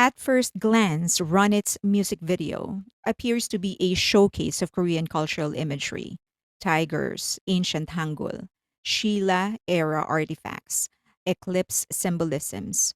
At first glance, Run It's music video appears to be a showcase of Korean cultural imagery: tigers, ancient Hangul, Sheila era artifacts, eclipse symbolisms,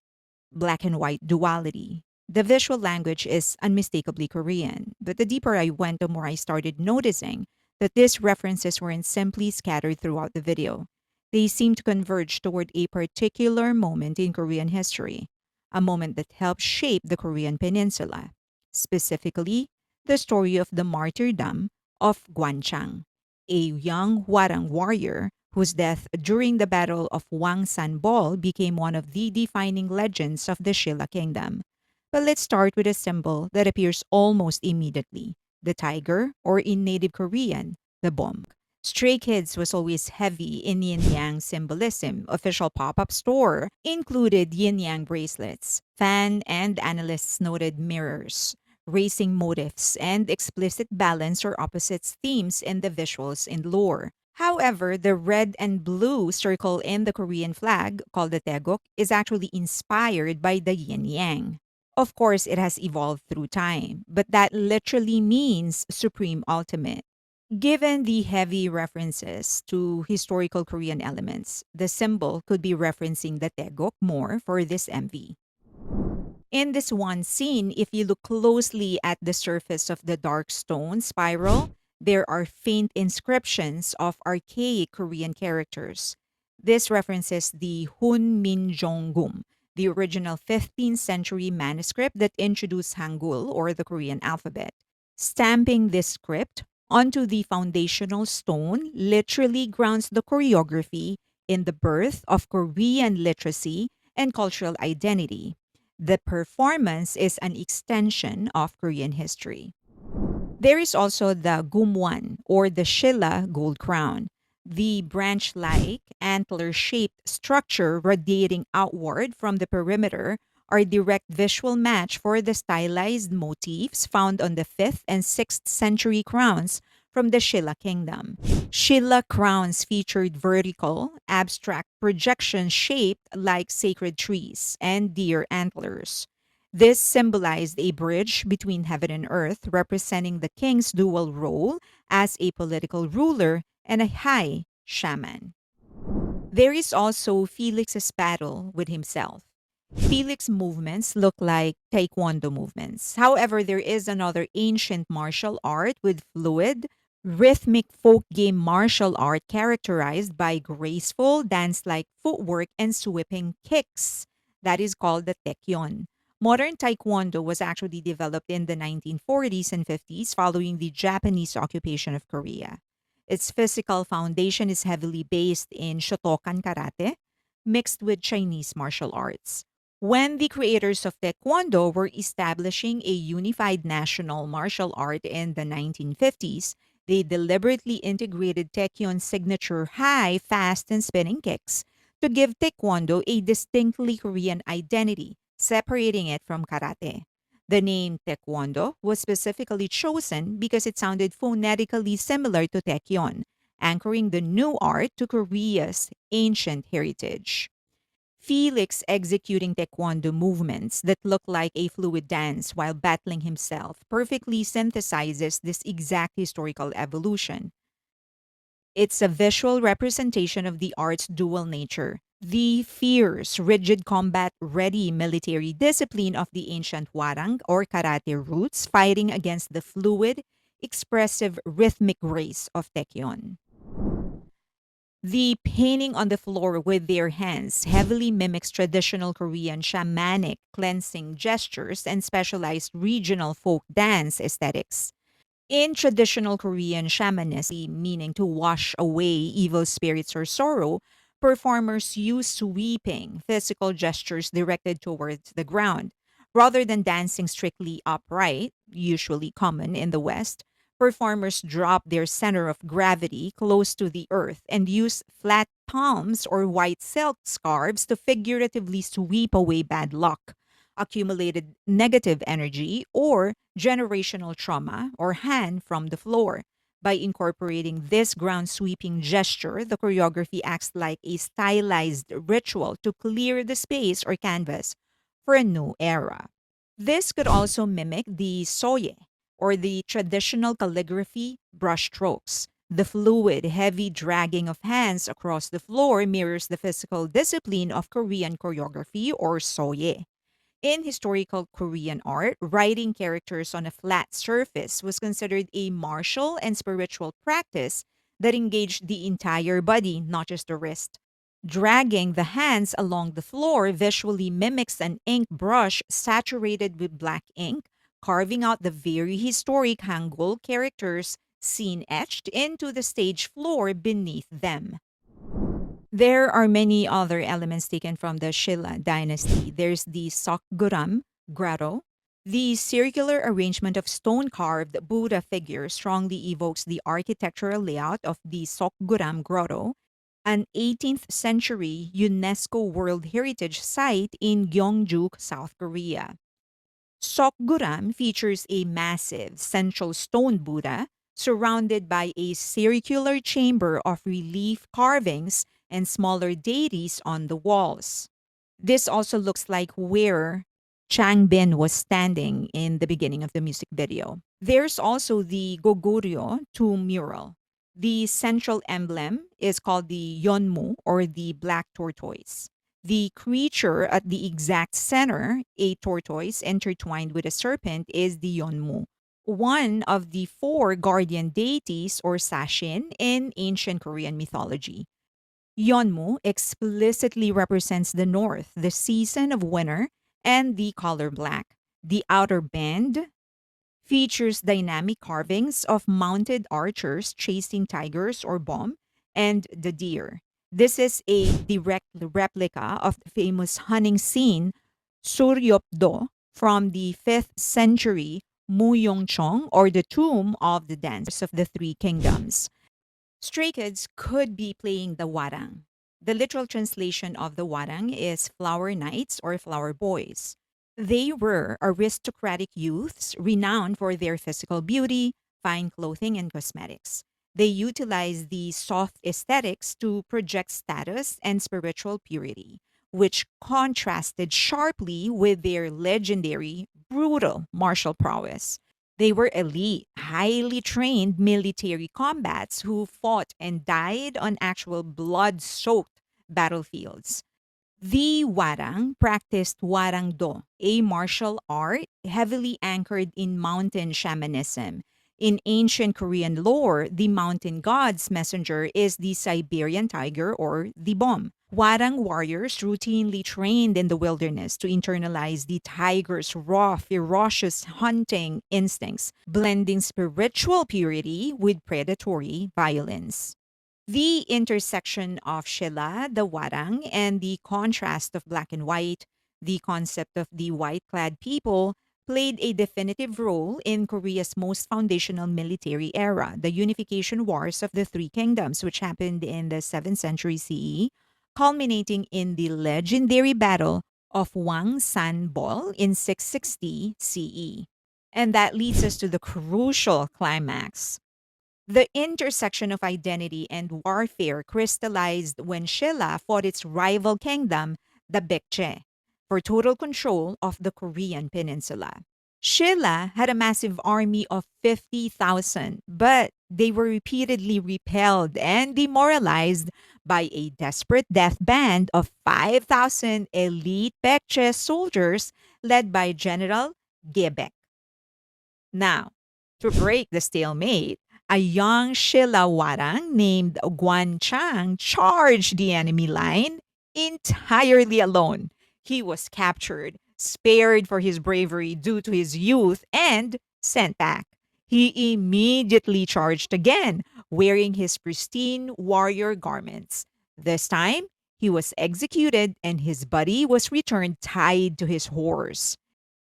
black and white duality. The visual language is unmistakably Korean, but the deeper I went, the more I started noticing that these references weren't simply scattered throughout the video. They seemed to converge toward a particular moment in Korean history, a moment that helped shape the Korean peninsula, specifically the story of the martyrdom of Gwanchang, a young Hwarang warrior whose death during the Battle of Wangsanbol became one of the defining legends of the Shilla kingdom. But let's start with a symbol that appears almost immediately: the tiger, or in native Korean, the bomb. Stray Kids was always heavy in yin yang symbolism. Official pop up store included yin yang bracelets, fan and analysts noted mirrors, racing motifs, and explicit balance or opposites themes in the visuals and lore. However, the red and blue circle in the Korean flag, called the tegok, is actually inspired by the yin yang. Of course, it has evolved through time, but that literally means supreme ultimate. Given the heavy references to historical Korean elements, the symbol could be referencing the tegok more for this MV. In this one scene, if you look closely at the surface of the dark stone spiral, there are faint inscriptions of archaic Korean characters. This references the Hun Min Jong-gum, the original 15th century manuscript that introduced Hangul, or the Korean alphabet. Stamping this script onto the foundational stone literally grounds the choreography in the birth of Korean literacy and cultural identity. The performance is an extension of Korean history. There is also the gumwan, or the shilla gold crown, the branch like, antler shaped structure radiating outward from the perimeter, are a direct visual match for the stylized motifs found on the 5th and 6th century crowns from the Shilla kingdom. Shilla crowns featured vertical, abstract projections shaped like sacred trees and deer antlers. This symbolized a bridge between heaven and earth, representing the king's dual role as a political ruler and a high shaman. There is also Felix's battle with himself. Felix movements look like taekwondo movements. However, there is another ancient martial art with fluid, rhythmic folk game martial art characterized by graceful dance-like footwork and sweeping kicks. That is called the tekyon. Modern taekwondo was actually developed in the 1940s and 50s following the Japanese occupation of Korea. Its physical foundation is heavily based in Shotokan karate, mixed with Chinese martial arts. When the creators of Taekwondo were establishing a unified national martial art in the 1950s, they deliberately integrated Taekyon's signature high, fast, and spinning kicks to give Taekwondo a distinctly Korean identity, separating it from karate. The name Taekwondo was specifically chosen because it sounded phonetically similar to Taekyon, anchoring the new art to Korea's ancient heritage. Felix executing taekwondo movements that look like a fluid dance while battling himself perfectly synthesizes this exact historical evolution. It's a visual representation of the art's dual nature: the fierce, rigid combat ready military discipline of the ancient warang or karate roots fighting against the fluid, expressive, rhythmic grace of Taekyon. The painting on the floor with their hands heavily mimics traditional Korean shamanic cleansing gestures and specialized regional folk dance aesthetics. In traditional Korean shamanism, meaning to wash away evil spirits or sorrow, performers use sweeping physical gestures directed towards the ground. Rather than dancing strictly upright, usually common in the West, performers drop their center of gravity close to the earth and use flat palms or white silk scarves to figuratively sweep away bad luck, accumulated negative energy, or generational trauma or hand from the floor. By incorporating this ground sweeping gesture, the choreography acts like a stylized ritual to clear the space or canvas for a new era. This could also mimic the soye, or the traditional calligraphy brushstrokes. The fluid, heavy dragging of hands across the floor mirrors the physical discipline of Korean choreography, or soye. In historical Korean art, writing characters on a flat surface was considered a martial and spiritual practice that engaged the entire body, not just the wrist. Dragging the hands along the floor visually mimics an ink brush saturated with black ink, carving out the very historic Hangul characters seen etched into the stage floor beneath them. There are many other elements taken from the Shilla dynasty. There's the Sokguram grotto. The circular arrangement of stone carved Buddha figures strongly evokes the architectural layout of the Sokguram grotto, an 18th century UNESCO World Heritage Site in Gyeongju, South Korea. Sokguram features a massive central stone Buddha surrounded by a circular chamber of relief carvings and smaller deities on the walls. This also looks like where Chang Bin was standing in the beginning of the music video. There's also the Goguryeo tomb mural. The central emblem is called the Yonmu, or the black tortoise. The creature at the exact center, a tortoise intertwined with a serpent, is the Yonmu, one of the four guardian deities or sashin in ancient Korean mythology. Yonmu explicitly represents the north, the season of winter, and the color black. The outer band features dynamic carvings of mounted archers chasing tigers or bomb and the deer. This is a direct replica of the famous hunting scene Suryopdo from the 5th century Muyongchong, or the Tomb of the Dance of the Three Kingdoms. Stray Kids could be playing the warang. The literal translation of the warang is flower knights or flower boys. They were aristocratic youths renowned for their physical beauty, fine clothing, and cosmetics. They utilized the soft aesthetics to project status and spiritual purity, which contrasted sharply with their legendary, brutal martial prowess. They were elite, highly trained military combats who fought and died on actual blood soaked battlefields. The Warang practiced Warang Do, a martial art heavily anchored in mountain shamanism. In ancient Korean lore, the mountain god's messenger is the Siberian tiger, or the Bom. Warang warriors routinely trained in the wilderness to internalize the tiger's raw, ferocious hunting instincts, blending spiritual purity with predatory violence. The intersection of Shela, the Warang, and the contrast of black and white, the concept of the white clad people, played a definitive role in Korea's most foundational military era, the Unification Wars of the Three Kingdoms, which happened in the 7th century CE, culminating in the legendary Battle of Wang San Bol in 660 CE. And that leads us to the crucial climax. The intersection of identity and warfare crystallized when Shilla fought its rival kingdom, the Baekje, for total control of the Korean peninsula. Shilla had a massive army of 50,000, but they were repeatedly repelled and demoralized by a desperate death band of 5,000 elite Baekje soldiers led by General Gebek. Now, to break the stalemate, a young Shilawarang named Guan Chang charged the enemy line entirely alone. He was captured, spared for his bravery due to his youth, and sent back. He immediately charged again, wearing his pristine warrior garments. This time, he was executed and his body was returned tied to his horse.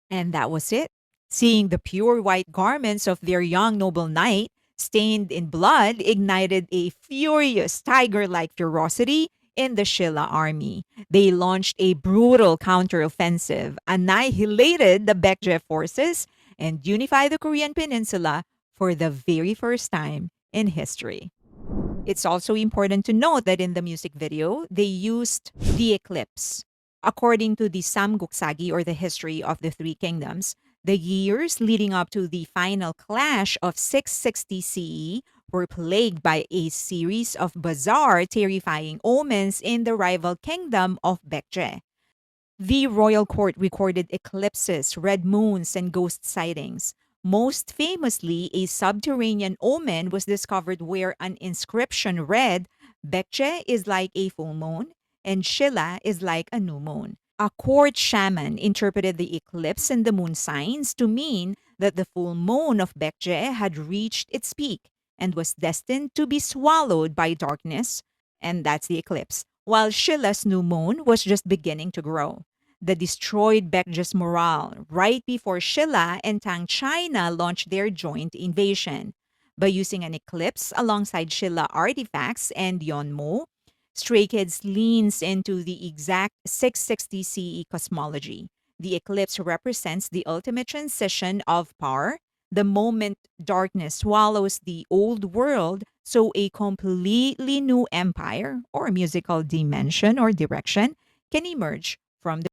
And that was it. Seeing the pure white garments of their young noble knight stained in blood ignited a furious tiger like ferocity in the Shilla army. They launched a brutal counteroffensive, annihilated the Baekje forces, and unified the Korean peninsula for the very first time in history. It's also important to note that in the music video, they used the eclipse According to the Samguksagi, or the history of the three kingdoms, the years leading up to the final clash of 660 CE were plagued by a series of bizarre, terrifying omens in the rival kingdom of Baekje. The royal court recorded eclipses, red moons, and ghost sightings. Most famously, a subterranean omen was discovered where an inscription read, Bekche is like a full moon, and Shilla is like a new moon. A court shaman interpreted the eclipse and the moon signs to mean that the full moon of Bekje had reached its peak and was destined to be swallowed by darkness, and that's the eclipse, while Shilla's new moon was just beginning to grow. That destroyed Bekje's morale right before Shilla and Tang China launched their joint invasion. By using an eclipse alongside Shilla artifacts and Yonmo, Stray Kids leans into the exact 660 CE cosmology. The eclipse represents the ultimate transition of power, the moment darkness swallows the old world, so a completely new empire or musical dimension or direction can emerge from